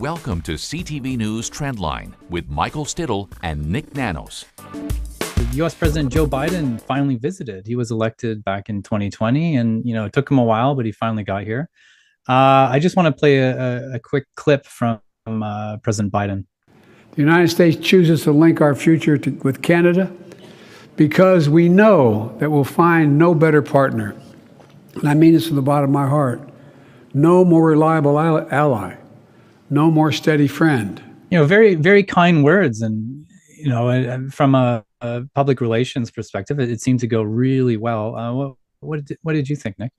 Welcome to CTV News Trendline with Michael Stittle and Nick Nanos. U.S. President Joe Biden finally visited. He was elected back in 2020, and it took him a while, but he finally got here. I just want to play a quick clip from President Biden. The United States chooses to link our future with Canada because we know that we'll find no better partner. And I mean this from the bottom of my heart. No more reliable ally. No more steady friend. Very, very kind words. And, from a public relations perspective, it seemed to go really well. What did you think, Nick?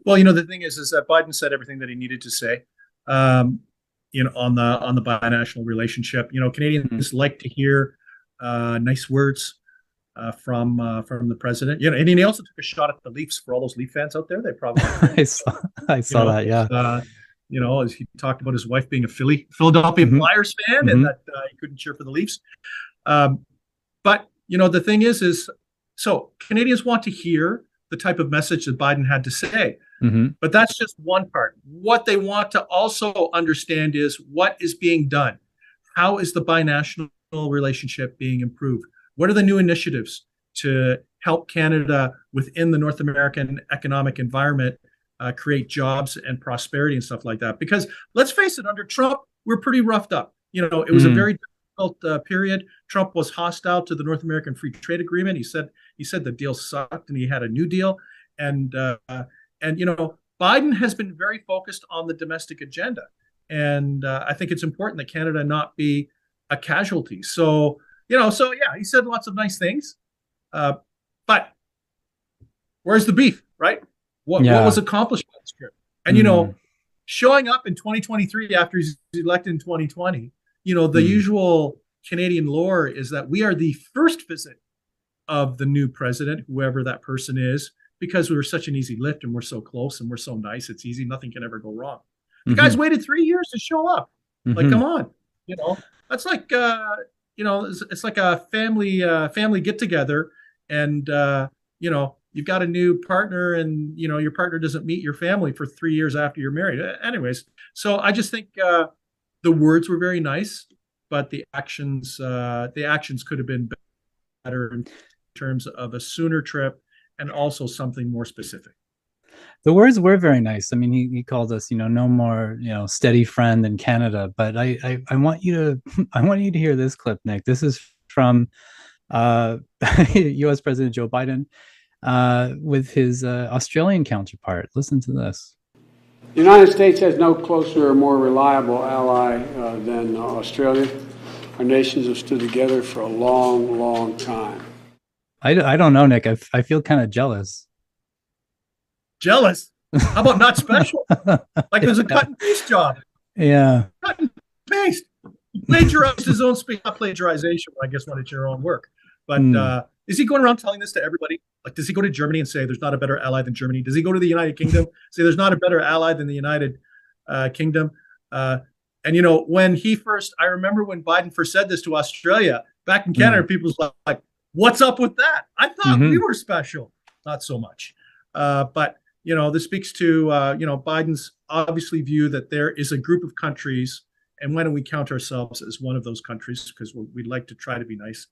Well, the thing is that Biden said everything that he needed to say, on the binational relationship. Canadians like to hear nice words from the president. And he also took a shot at the Leafs for all those Leaf fans out there. They probably I saw that. Yeah. As he talked about his wife being a Philadelphia Flyers fan, and that he couldn't cheer for the Leafs. But the thing is so Canadians want to hear the type of message that Biden had to say. But that's just one part. What they want to also understand is what is being done. How is the binational relationship being improved? What are the new initiatives to help Canada within the North American economic environment create jobs and prosperity and stuff like that? Because let's face it, under Trump, we're pretty roughed up. It was a very difficult period. Trump was hostile to the North American Free Trade Agreement. He said the deal sucked, and he had a new deal. And Biden has been very focused on the domestic agenda. And I think it's important that Canada not be a casualty. So yeah, he said lots of nice things. But where's the beef, right? What was accomplished by this trip? And, showing up in 2023 after he's elected in 2020, the usual Canadian lore is that we are the first visit of the new president, whoever that person is, because we were such an easy lift and we're so close and we're so nice. It's easy. Nothing can ever go wrong. The guy's waited 3 years to show up. Like, come on, that's like, it's like a family get together, and, you've got a new partner, and, your partner doesn't meet your family for 3 years after you're married. Anyways, so I just think the words were very nice, but the actions could have been better in terms of a sooner trip and also something more specific. The words were very nice. I mean, he called us, no more, steady friend in Canada. But I want you to hear this clip, Nick. This is from U.S. President Joe Biden with his Australian counterpart. Listen to this. The United States has no closer or more reliable ally than Australia. Our nations have stood together for a long, long time. I don't know, Nick. I feel kind of jealous. Jealous? How about not special? Like it was a cut and paste job. Yeah. Cut and paste. He plagiarized his own speech. Not plagiarization, I guess, when it's your own work. But is he going around telling this to everybody? Like, does he go to Germany and say there's not a better ally than Germany? Does he go to the United Kingdom, say there's not a better ally than the United Kingdom? And, when I remember when Biden first said this to Australia, back in Canada, people was like, what's up with that? I thought we were special. Not so much. But, this speaks to, Biden's obviously view that there is a group of countries, and why don't we count ourselves as one of those countries, because we'd like to try to be nice,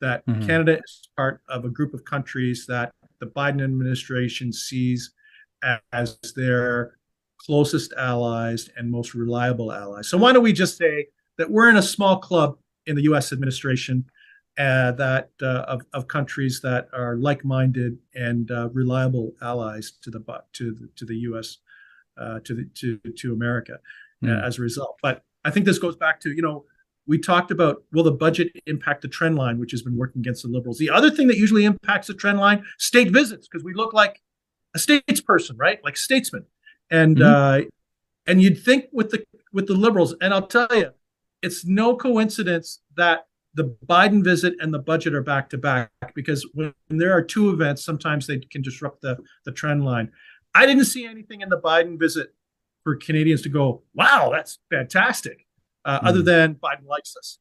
that Canada is part of a group of countries that the Biden administration sees as their closest allies and most reliable allies. So why don't we just say that we're in a small club in the U.S. administration that of countries that are like-minded and reliable allies to the U.S. to America as a result. But I think this goes back to we talked about, will the budget impact the trend line, which has been working against the Liberals. The other thing that usually impacts the trend line, state visits, because we look like a statesperson, right? Like statesman. And you'd think with the Liberals, and I'll tell you, it's no coincidence that the Biden visit and the budget are back to back, because when there are two events, sometimes they can disrupt the trend line. I didn't see anything in the Biden visit for Canadians to go, wow, that's fantastic. Other than Biden likes us.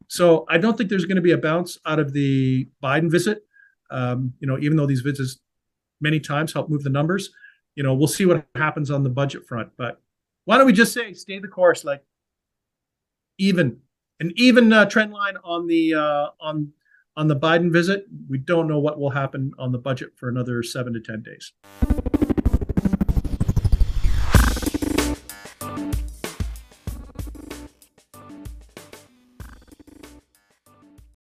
So I don't think there's going to be a bounce out of the Biden visit. Even though these visits many times help move the numbers, we'll see what happens on the budget front. But why don't we just say, stay the course? Like, even trend line on the Biden visit. We don't know what will happen on the budget for another 7 to 10 days.